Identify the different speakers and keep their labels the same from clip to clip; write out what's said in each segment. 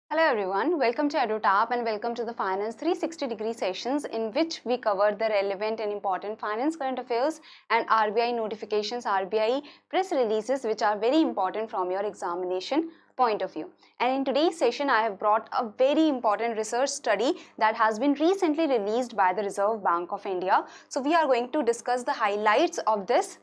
Speaker 1: Hello everyone, welcome to EduTap and welcome to the Finance 360-degree sessions in which we cover the relevant and important finance current affairs and RBI notifications, RBI press releases which are very important from your examination point of view. And in today's session, I have brought a very important research study that has been recently released by the Reserve Bank of India. So we are going to discuss the highlights of this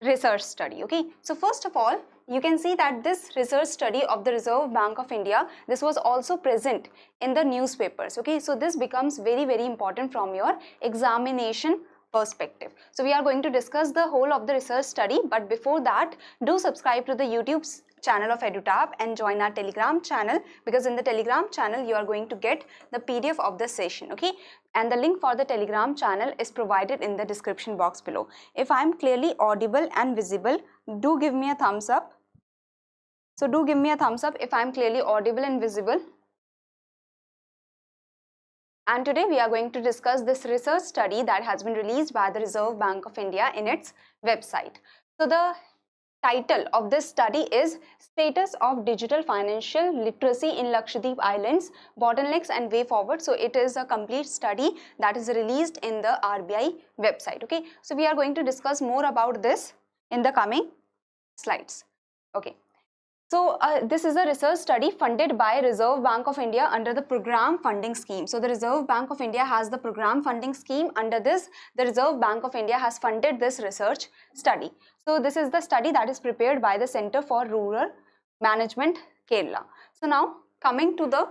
Speaker 1: research study. Okay, so first of all, you can see that this research study of the Reserve Bank of India, this was also present in the newspapers. Okay, so this becomes very important from your examination perspective. So we are going to discuss the whole of the research study, but before that, do subscribe to the YouTube channel of EduTap and join our Telegram channel, because in the Telegram channel you are going to get the PDF of the session. Okay, and the link for the Telegram channel is provided in the description box below. If I am clearly audible and visible, do give me a thumbs up. So do give me a thumbs up if I am clearly audible and visible. And today we are going to discuss this research study that has been released by the Reserve Bank of India in its website. So the title of this study is Status of Digital Financial Literacy in Lakshadweep Islands, Bottlenecks and Way Forward. So it is a complete study that is released in the RBI website. Okay, so we are going to discuss more about this in the coming slides. Okay. So this is a research study funded by Reserve Bank of India under the program funding scheme. So the Reserve Bank of India has the program funding scheme. Under this, the Reserve Bank of India has funded this research study. So this is the study that is prepared by the Center for Rural Management, Kerala. So now coming to the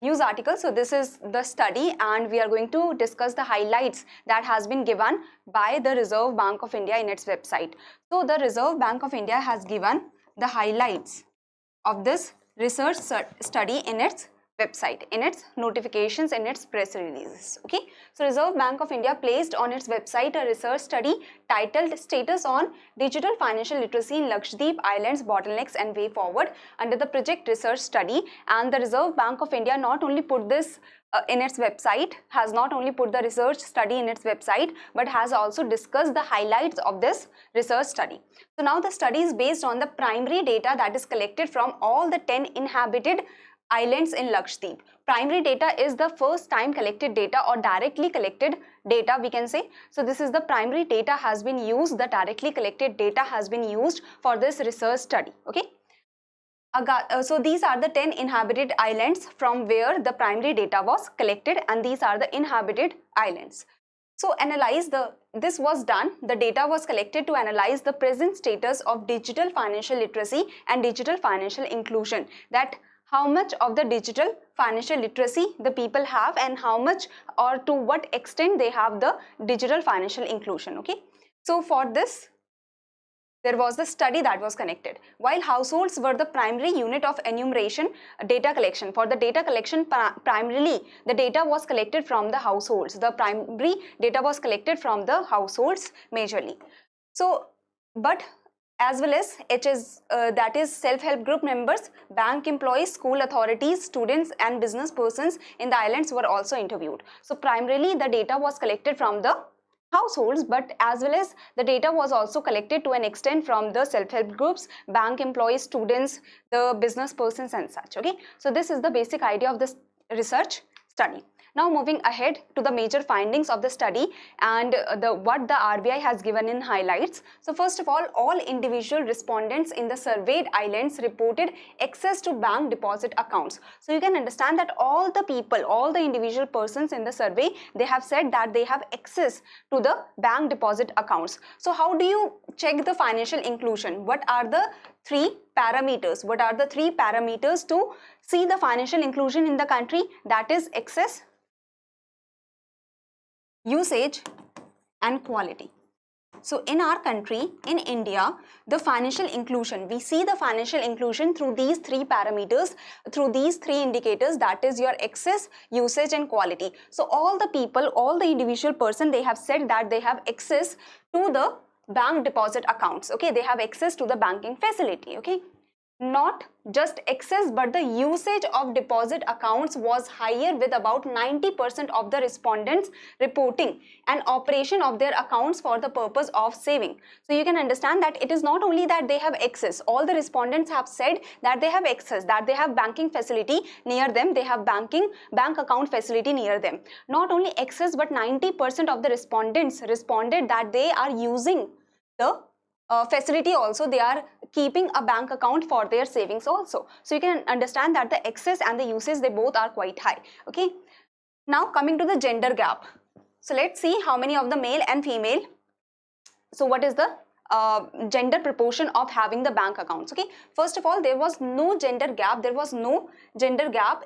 Speaker 1: news article. So this is the study and we are going to discuss the highlights that has been given by the Reserve Bank of India in its website. So the Reserve Bank of India has given the highlights of this research study in its website, in its notifications, in its press releases. Okay, so Reserve Bank of India placed on its website a research study titled Status on Digital Financial Literacy in Lakshadweep Islands, Bottlenecks and Way Forward under the project research study. And the Reserve Bank of India not only put this in its website, has not only put the research study in its website, but has also discussed the highlights of this research study. So now the study is based on the primary data that is collected from all the 10 inhabited islands in Lakshadweep. Primary data is the first time collected data or directly collected data, we can say. So this is the primary data has been used, the directly collected data has been used for this research study. Okay. So these are the 10 inhabited islands from where the primary data was collected, and these are the inhabited islands. So this was done, the data was collected to analyze the present status of digital financial literacy and digital financial inclusion, that how much of the digital financial literacy the people have and how much or to what extent they have the digital financial inclusion. Okay, so for this there was the study that was connected. While households were the primary unit of enumeration data collection, for the data collection primarily the data was collected from the households. The primary data was collected from the households majorly. So, but as well as that is self-help group members, bank employees, school authorities, students and business persons in the islands were also interviewed. So primarily the data was collected from the households, but as well as the data was also collected to an extent from the self-help groups, bank employees, students, the business persons and such. Okay, so this is the basic idea of this research study. Now moving ahead to the major findings of the study and what the RBI has given in highlights. So first of all individual respondents in the surveyed islands reported access to bank deposit accounts. So you can understand that all the people, all the individual persons in the survey, they have said that they have access to the bank deposit accounts. So how do you check the financial inclusion? What are the three parameters? What are the three parameters to see the financial inclusion in the country? That is access, usage and quality. So in our country, in India, the financial inclusion, we see the financial inclusion through these three parameters, through these three indicators, that is your access, usage and quality. So all the people, all the individual person, they have said that they have access to the bank deposit accounts. Okay, they have access to the banking facility. Okay. not just excess but the usage of deposit accounts was higher, with about 90% of the respondents reporting an operation of their accounts for the purpose of saving. So you can understand that it is not only that they have excess, all the respondents have said that they have excess, that they have banking facility near them, they have bank account facility near them. Not only excess but 90% of the respondents responded that they are using the facility also, they are keeping a bank account for their savings also. So you can understand that the excess and the usage, they both are quite high. Okay, now coming to the gender gap. So let's see how many of the male and female, so what is the gender proportion of having the bank accounts. Okay, first of all, there was no gender gap,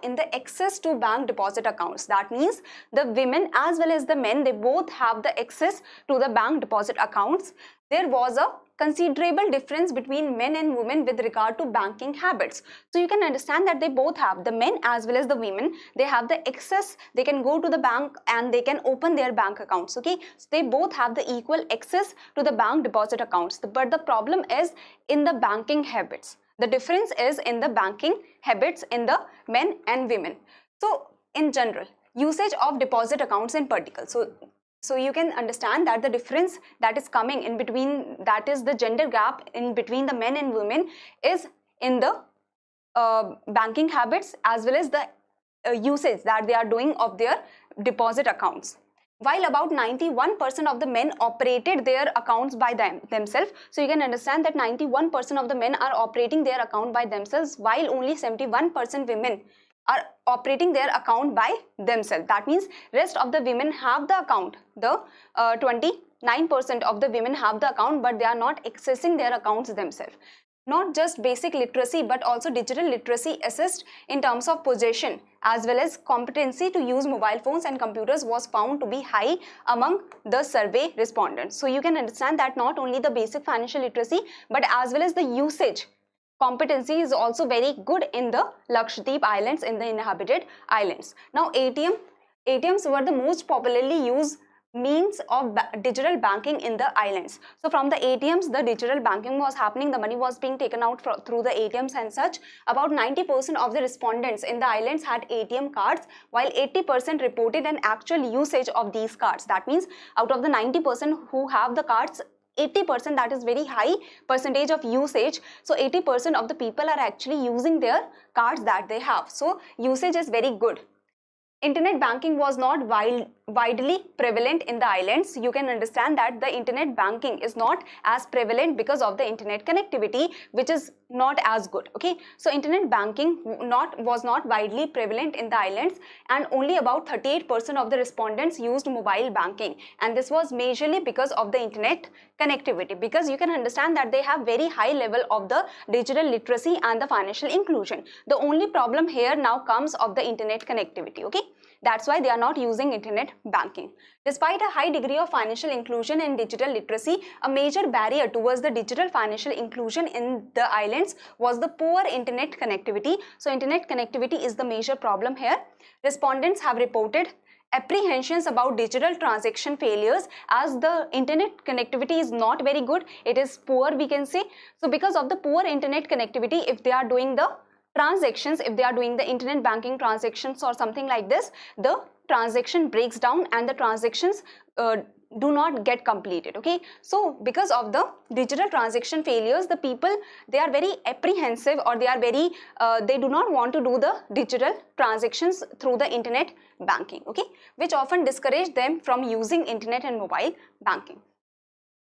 Speaker 1: in the access to bank deposit accounts. That means the women as well as the men, they both have the access to the bank deposit accounts. There was a considerable difference between men and women with regard to banking habits. So you can understand that they both have, the men as well as the women, they have the access, they can go to the bank and they can open their bank accounts. Okay, so they both have the equal access to the bank deposit accounts. But the problem is in the banking habits. The difference is in the banking habits in the men and women. So in general, usage of deposit accounts in particular. So you can understand that the difference that is coming in between, that is the gender gap in between the men and women, is in the banking habits as well as the usage that they are doing of their deposit accounts. While about 91% of the men operated their accounts by themselves. So you can understand that 91% of the men are operating their account by themselves, while only 71% women are operating their account by themselves. That means rest of the women have the account. The 29% of the women have the account, but they are not accessing their accounts themselves. Not just basic literacy but also digital literacy assist in terms of possession as well as competency to use mobile phones and computers was found to be high among the survey respondents. So you can understand that not only the basic financial literacy but as well as the usage competency is also very good in the Lakshadweep Islands, in the inhabited islands. Now ATMs were the most popularly used means of digital banking in the islands. So from the ATMs, the digital banking was happening, the money was being taken out through the ATMs and such. About 90% of the respondents in the islands had ATM cards, while 80% reported an actual usage of these cards. That means out of the 90% who have the cards, 80%, that is very high percentage of usage. So 80% of the people are actually using their cards that they have. So usage is very good. Internet banking was not widely prevalent in the islands. You can understand that the internet banking is not as prevalent because of the internet connectivity, which is not as good. Okay, so internet banking was not widely prevalent in the islands, and only about 38% of the respondents used mobile banking, and this was majorly because of the internet connectivity, because you can understand that they have very high level of the digital literacy and the financial inclusion. The only problem here now comes of the internet connectivity. Okay, that's why they are not using internet banking. Despite a high degree of financial inclusion and digital literacy, a major barrier towards the digital financial inclusion in the islands was the poor internet connectivity. So internet connectivity is the major problem here. Respondents have reported apprehensions about digital transaction failures as the internet connectivity is not very good. It is poor, we can say. So because of the poor internet connectivity, if they are doing the transactions, if they are doing the internet banking transactions or something like this, the transaction breaks down and the transactions do not get completed. Okay, so because of the digital transaction failures, the people, they are very apprehensive, or they are very they do not want to do the digital transactions through the internet banking. Okay, which often discourage them from using internet and mobile banking.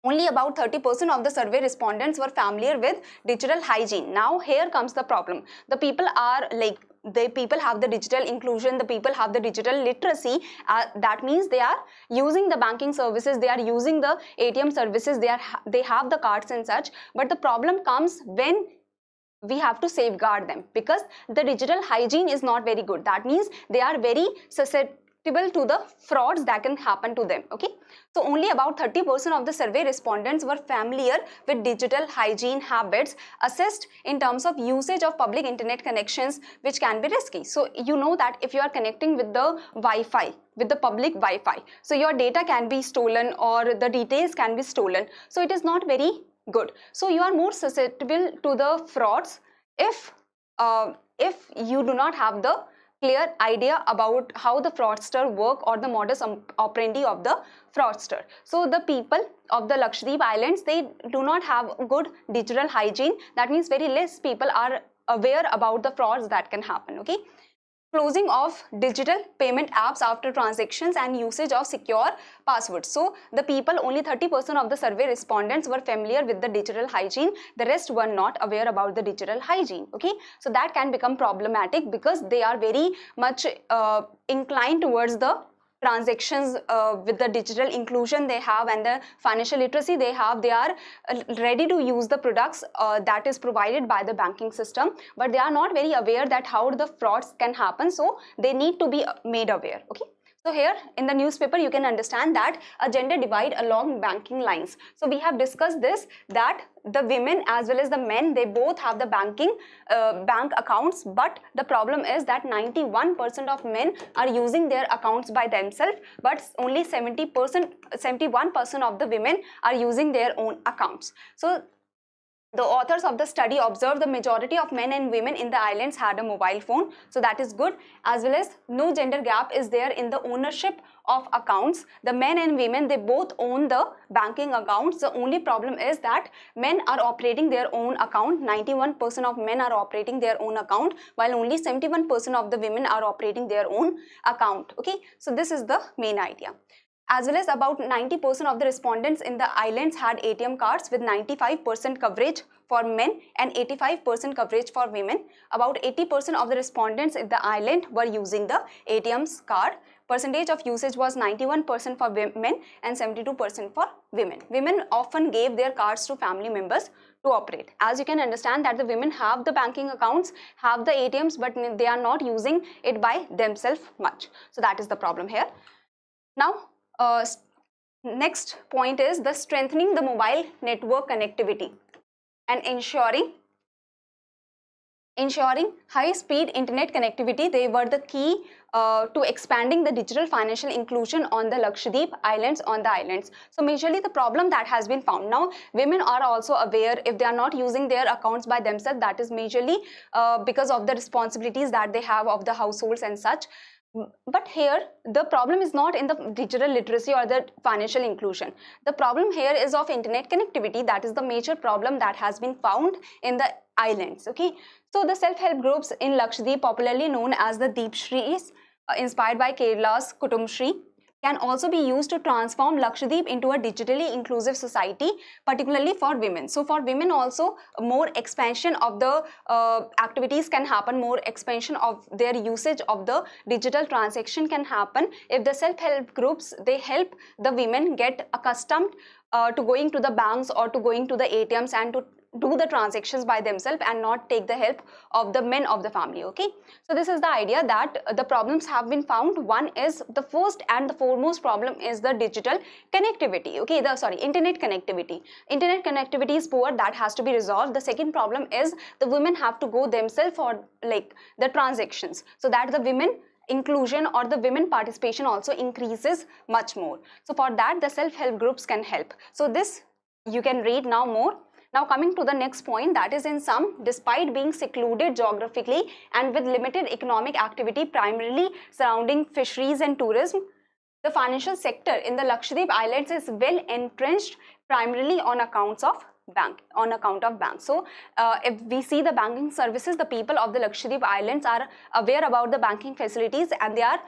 Speaker 1: Only about 30% of the survey respondents were familiar with digital hygiene. Now here comes the problem. The people are like, the people have the digital inclusion, the people have the digital literacy. That means they are using the banking services, they are using the ATM services, they have the cards and such. But the problem comes when we have to safeguard them, because the digital hygiene is not very good. That means they are very susceptible to the frauds that can happen to them. Okay, so only about 30% of the survey respondents were familiar with digital hygiene habits assessed in terms of usage of public internet connections, which can be risky. So you know that if you are connecting with the Wi-Fi, with the public Wi-Fi, so your data can be stolen or the details can be stolen. So it is not very good. So you are more susceptible to the frauds if you do not have the clear idea about how the fraudster work or the modus operandi of the fraudster. So the people of the Lakshadweep Islands, they do not have good digital hygiene. That means very less people are aware about the frauds that can happen. Okay. Closing of digital payment apps after transactions and usage of secure passwords. So the people, only 30% of the survey respondents were familiar with the digital hygiene. The rest were not aware about the digital hygiene. Okay, so that can become problematic because they are very much inclined towards the transactions with the digital inclusion they have and the financial literacy they have. They are ready to use the products that is provided by the banking system, but they are not very aware that how the frauds can happen, so they need to be made aware. Okay, so here in the newspaper you can understand that a gender divide along banking lines. So we have discussed this, that the women as well as the men, they both have the bank accounts, but the problem is that 91% of men are using their accounts by themselves, but only 71% of the women are using their own accounts. So the authors of the study observed the majority of men and women in the islands had a mobile phone, so that is good, as well as no gender gap is there in the ownership of accounts. The men and women, they both own the banking accounts. The only problem is that men are operating their own account. 91% of men are operating their own account, while only 71% of the women are operating their own account. Okay, so this is the main idea. As well as about 90% of the respondents in the islands had ATM cards with 95% coverage for men and 85% coverage for women. About 80% of the respondents in the island were using the ATM's card. Percentage of usage was 91% for men and 72% for women. Women often gave their cards to family members to operate. As you can understand that the women have the banking accounts, have the ATMs, but they are not using it by themselves much. So that is the problem here. Now, next point is the strengthening the mobile network connectivity and ensuring high-speed internet connectivity. They were the key to expanding the digital financial inclusion on the Lakshadweep Islands, So majorly the problem that has been found. Now women are also aware, if they are not using their accounts by themselves, that is majorly because of the responsibilities that they have of the households and such. But here the problem is not in the digital literacy or the financial inclusion. The problem here is of internet connectivity. That is the major problem that has been found in the islands. Okay, so the self-help groups in Lakshadweep, popularly known as the Deep Shrees, inspired by Kerala's Kutum Shri, can also be used to transform Lakshadweep into a digitally inclusive society, particularly for women. So for women also, more expansion of the activities can happen, more expansion of their usage of the digital transaction can happen if the self-help groups, they help the women get accustomed to going to the banks or to going to the ATMs and to do the transactions by themselves and not take the help of the men of the family. Okay, so this is the idea that the problems have been found. One is, the first and the foremost problem is the digital connectivity. Okay, internet connectivity. Internet connectivity is poor, that has to be resolved. The second problem is the women have to go themselves for like the transactions, so that the women inclusion or the women participation also increases much more. So for that the self-help groups can help. So this you can read now more. Now coming to the next point, that is, in sum, despite being secluded geographically and with limited economic activity primarily surrounding fisheries and tourism, the financial sector in the Lakshadweep Islands is well entrenched primarily on account of banks. So if we see the banking services, the people of the Lakshadweep Islands are aware about the banking facilities and they are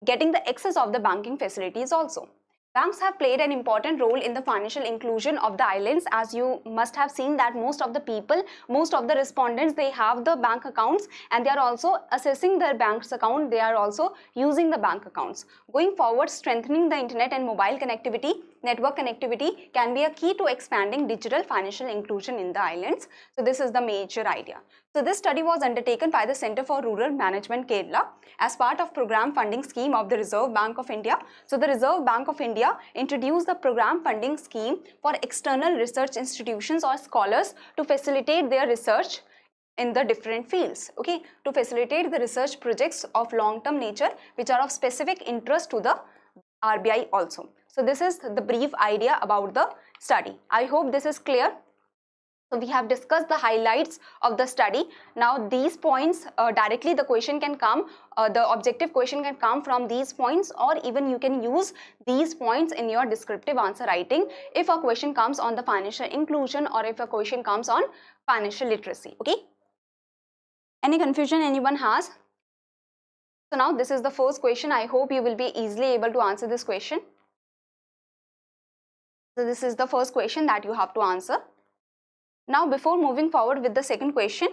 Speaker 1: getting the access of the banking facilities also. Banks have played an important role in the financial inclusion of the islands. As you must have seen that most of the people, most of the respondents, they have the bank accounts and they are also assessing their bank's account. They are also using the bank accounts. Going forward, strengthening the internet and mobile connectivity, network connectivity can be a key to expanding digital financial inclusion in the islands. So this is the major idea. So this study was undertaken by the Center for Rural Management, Kerala, as part of program funding scheme of the Reserve Bank of India. So the Reserve Bank of India introduced the program funding scheme for external research institutions or scholars to facilitate their research in the different fields. Okay, to facilitate the research projects of long-term nature which are of specific interest to the RBI also. So this is the brief idea about the study. I hope this is clear. So we have discussed the highlights of the study. Now these points, directly the question can come, the objective question can come from these points, or even you can use these points in your descriptive answer writing if a question comes on the financial inclusion or if a question comes on financial literacy. Okay. Any confusion anyone has? So now this is the first question. I hope you will be easily able to answer this question. So this is the first question that you have to answer. Now before moving forward with the second question,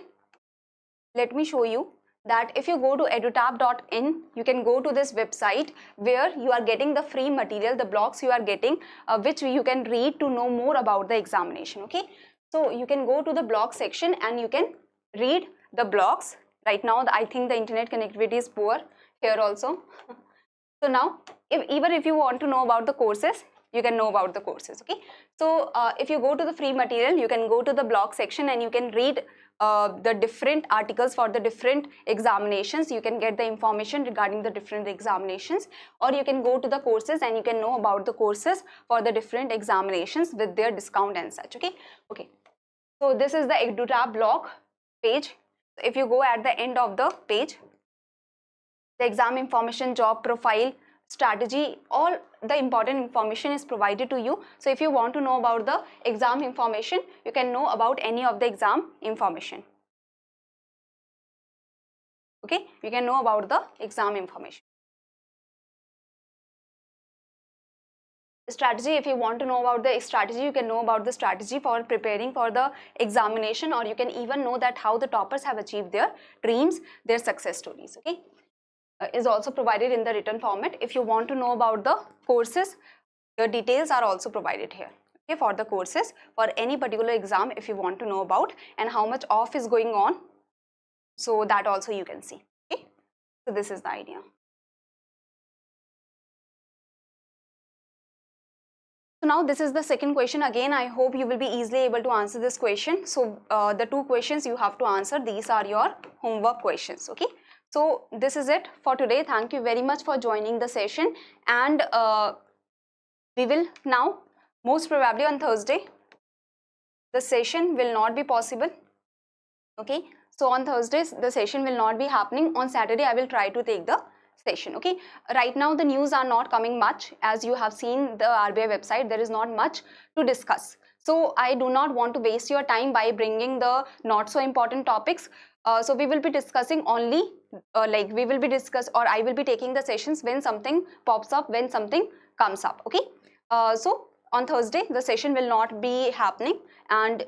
Speaker 1: let me show you that if you go to edutap.in, you can go to this website where you are getting the free material, the blocks you are getting, which you can read to know more about the examination. Okay, so you can go to the blog section and you can read the blogs. Right now I think the internet connectivity is poor here also. So now even if you want to know about the courses, you can know about the courses. Okay, so if you go to the free material, you can go to the blog section and you can read the different articles for the different examinations. You can get the information regarding the different examinations, or you can go to the courses and you can know about the courses for the different examinations with their discount and such. Okay, so this is the EduTap blog page. If you go at the end of the page, the exam information, job profile, strategy, all the important information is provided to you. So if you want to know about the exam information, you can know about any of the exam information. Okay, you can know about the exam information. Strategy, if you want to know about the strategy, you can know about the strategy for preparing for the examination, or you can even know that how the toppers have achieved their dreams, their success stories. Okay, is also provided in the written format. If you want to know about the courses, the details are also provided here. Okay, for the courses for any particular exam, if you want to know about, and how much off is going on, so that also you can see. Okay, so this is the idea. So now this is the second question. Again, I hope you will be easily able to answer this question. So the two questions you have to answer, these are your homework questions. Okay, so this is it for today. Thank you very much for joining the session, and we will now, most probably on Thursday, the session will not be possible. Okay, so on Thursdays the session will not be happening. On Saturday I will try to take the session. Okay, right now the news are not coming much. As you have seen the RBI website, there is not much to discuss. So I do not want to waste your time by bringing the not so important topics. So we will be discussing only I will be taking the sessions when something pops up, when something comes up. Okay, so on Thursday the session will not be happening, and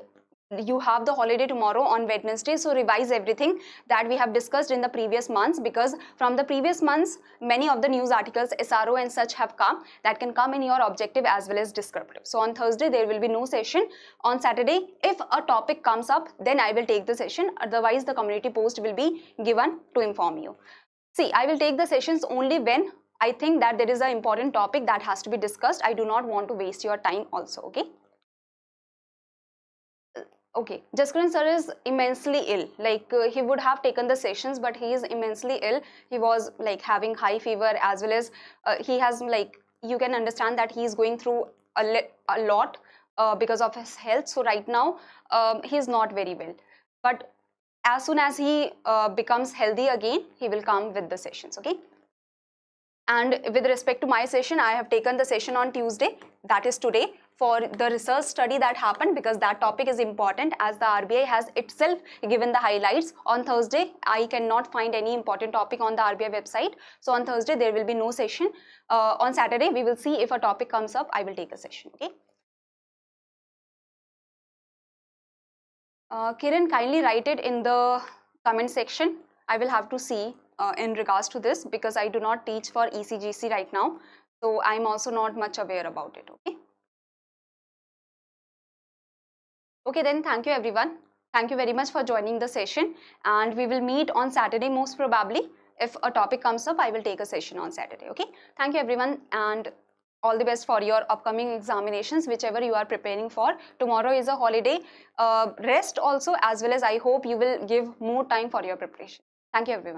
Speaker 1: you have the holiday tomorrow on Wednesday. So revise everything that we have discussed in the previous months, because from the previous months many of the news articles, SRO and such have come, that can come in your objective as well as descriptive. So on Thursday there will be no session. On Saturday, if a topic comes up, then I will take the session. Otherwise the community post will be given to inform you. See, I will take the sessions only when I think that there is an important topic that has to be discussed. I do not want to waste your time also. Okay. Okay, Jaskaran sir is immensely ill. He would have taken the sessions, but he is immensely ill. He was having high fever, as well as he has you can understand that he is going through a lot because of his health. So right now he is not very well. But as soon as he becomes healthy again, he will come with the sessions. Okay. And with respect to my session, I have taken the session on Tuesday, that is today, for the research study that happened, because that topic is important, as the RBI has itself given the highlights. On Thursday, I cannot find any important topic on the RBI website. So on Thursday, there will be no session. On Saturday, we will see if a topic comes up, I will take a session. Okay. Kiran, kindly write it in the comment section. I will have to see in regards to this, because I do not teach for ECGC right now. So I'm also not much aware about it. Okay. Okay, then thank you everyone. Thank you very much for joining the session, and we will meet on Saturday most probably. If a topic comes up, I will take a session on Saturday. Okay. Thank you everyone, and all the best for your upcoming examinations, whichever you are preparing for. Tomorrow is a holiday. Rest also, as well as I hope you will give more time for your preparation. Thank you everyone.